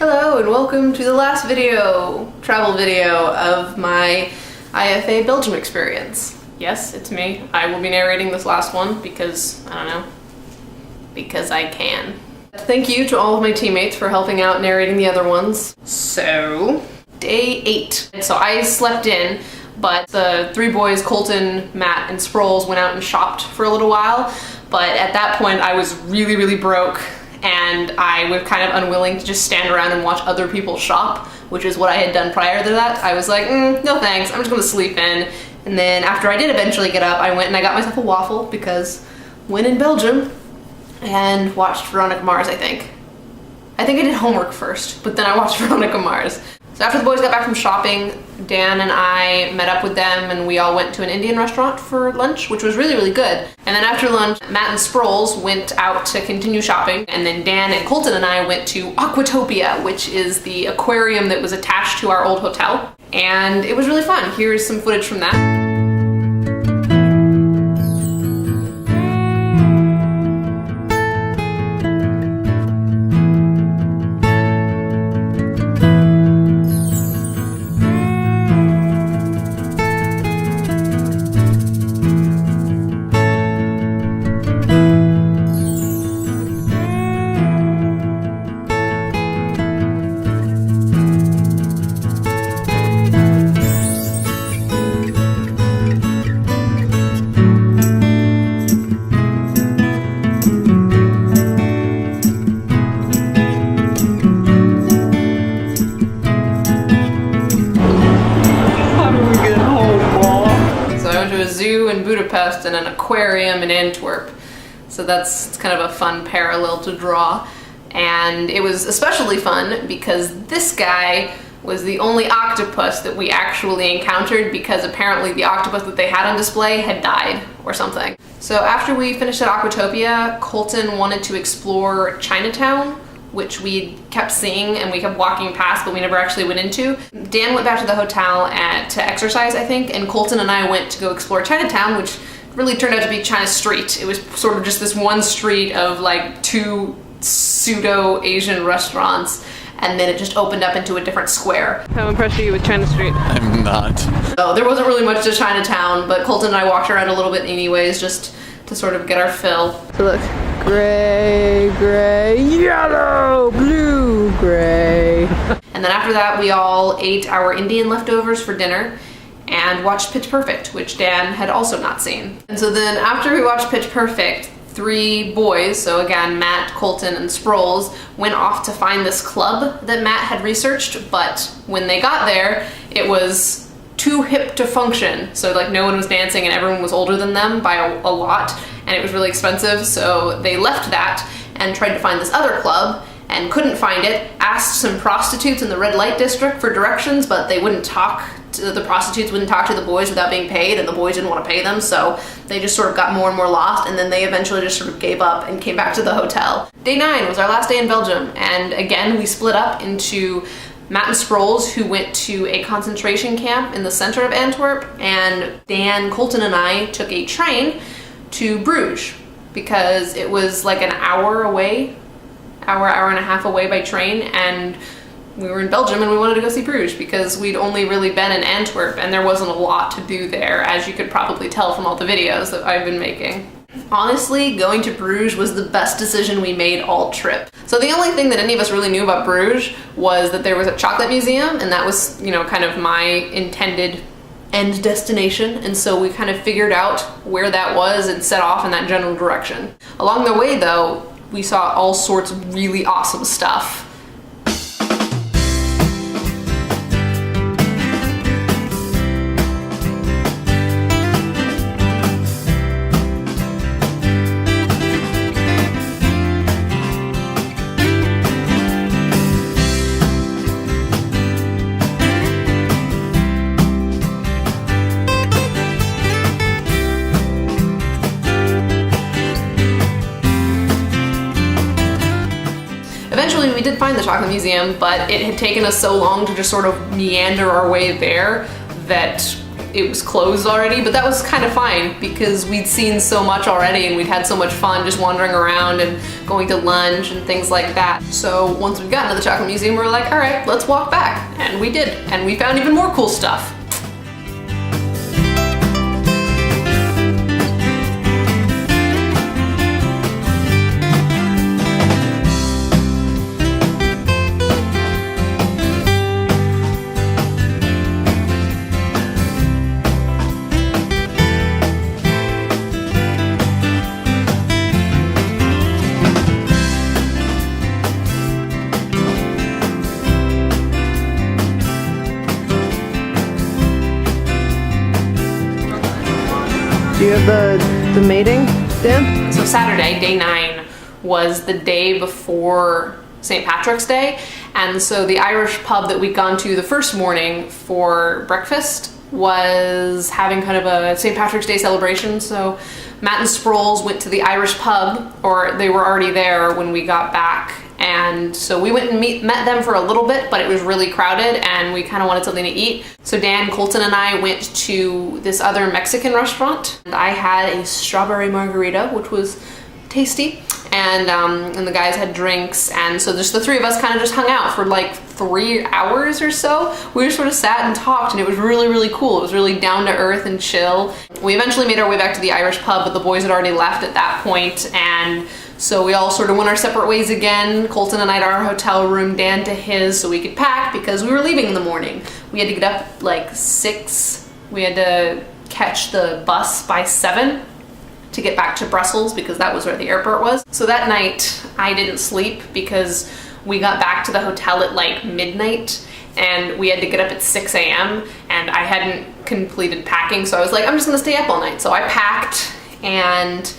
Hello and welcome to the last travel video of my IFA Belgium experience. Yes, it's me. I will be narrating this last one because, I don't know, because I can. Thank you to all of my teammates for helping out narrating the other ones. So, day 8. So I slept in, but the three boys, Colton, Matt, and Sproles went out and shopped for a little while. But at that point I was really broke, and I was kind of unwilling to just stand around and watch other people shop, which is what I had done prior to that. I was like, no thanks, I'm just gonna sleep in. And then after I did eventually get up, I went and I got myself a waffle because when in Belgium, and watched Veronica Mars, I think. I did homework first, but then I watched Veronica Mars. So after the boys got back from shopping, Dan and I met up with them and we all went to an Indian restaurant for lunch, which was really good. And then after lunch, Matt and Sproles went out to continue shopping, and then Dan and Colton and I went to Aquatopia, which is the aquarium that was attached to our old hotel. And it was really fun. Here's some footage from that. In Budapest and an aquarium in Antwerp. So it's kind of a fun parallel to draw. And it was especially fun because this guy was the only octopus that we actually encountered, because apparently the octopus that they had on display had died or something. So after we finished at Aquatopia, Colton wanted to explore Chinatown, which we kept seeing and we kept walking past, but we never actually went into. Dan went back to the hotel to exercise, I think, and Colton and I went to go explore Chinatown, which really turned out to be China Street. It was sort of just this one street of like two pseudo-Asian restaurants, and then it just opened up into a different square. How impressed are you with China Street? I'm not. So there wasn't really much to Chinatown, but Colton and I walked around a little bit anyways, just to sort of get our fill. So look. Gray, yellow, blue, gray. And then after that, we all ate our Indian leftovers for dinner and watched Pitch Perfect, which Dan had also not seen. And so then after we watched Pitch Perfect, three boys, so again, Matt, Colton, and Sproles, went off to find this club that Matt had researched, but when they got there, it was too hip to function. So like no one was dancing and everyone was older than them by a lot, and it was really expensive, so they left that and tried to find this other club and couldn't find it, asked some prostitutes in the red light district for directions, but they wouldn't talk to the prostitutes, wouldn't talk to the boys without being paid, and the boys didn't want to pay them, so they just sort of got more and more lost, and then they eventually just sort of gave up and came back to the hotel. Day 9 was our last day in Belgium, and again we split up into Matt and Sproles, who went to a concentration camp in the center of Antwerp, and Dan, Colton, and I took a train to Bruges because it was like an hour and a half away by train, and we were in Belgium and we wanted to go see Bruges because we'd only really been in Antwerp and there wasn't a lot to do there, as you could probably tell from all the videos that I've been making. Honestly, going to Bruges was the best decision we made all trip. So the only thing that any of us really knew about Bruges was that there was a chocolate museum, and that was, you know, kind of my intended end destination, and so we kind of figured out where that was and set off in that general direction. Along the way though, we saw all sorts of really awesome stuff. Eventually we did find the chocolate museum, but it had taken us so long to just sort of meander our way there that it was closed already, but that was kind of fine because we'd seen so much already and we'd had so much fun just wandering around and going to lunch and things like that. So once we got into the chocolate museum, we were like, all right, let's walk back. And we did, and we found even more cool stuff. Do you have the mating, Dan? So Saturday, day 9, was the day before St. Patrick's Day, and so the Irish pub that we'd gone to the first morning for breakfast was having kind of a St. Patrick's Day celebration. So Matt and Sproles went to the Irish pub, or they were already there when we got back, and so we went and met them for a little bit, but it was really crowded and we kind of wanted something to eat. So Dan, Colton, and I went to this other Mexican restaurant, and I had a strawberry margarita, which was tasty, and the guys had drinks, and so just the three of us kind of just hung out for like 3 hours or so. We just sort of sat and talked, and it was really, really cool. It was really down to earth and chill. We eventually made our way back to the Irish pub, but the boys had already left at that point, and so we all sort of went our separate ways again. Colton and I to our hotel room, Dan to his, so we could pack because we were leaving in the morning. We had to get up like 6. We had to catch the bus by 7 to get back to Brussels because that was where the airport was. So that night I didn't sleep because we got back to the hotel at like midnight and we had to get up at 6 a.m. and I hadn't completed packing, so I was like, I'm just gonna stay up all night. So I packed and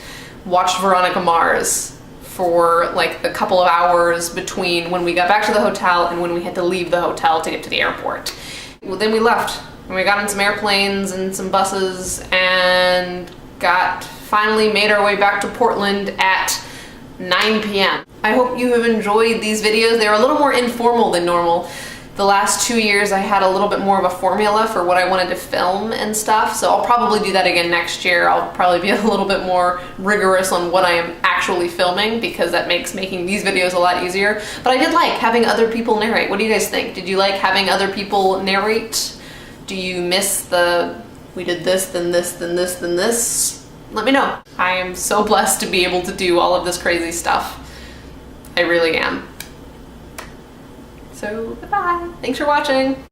watched Veronica Mars for like the couple of hours between when we got back to the hotel and when we had to leave the hotel to get to the airport. Well, then we left and we got on some airplanes and some buses and finally made our way back to Portland at 9 p.m. I hope you have enjoyed these videos. They were a little more informal than normal. The last 2 years I had a little bit more of a formula for what I wanted to film and stuff, so I'll probably do that again next year. I'll probably be a little bit more rigorous on what I am actually filming because that makes making these videos a lot easier. But I did like having other people narrate. What do you guys think? Did you like having other people narrate? Do you miss the, we did this, then this, then this, then this? Let me know. I am so blessed to be able to do all of this crazy stuff. I really am. So, goodbye. Thanks for watching.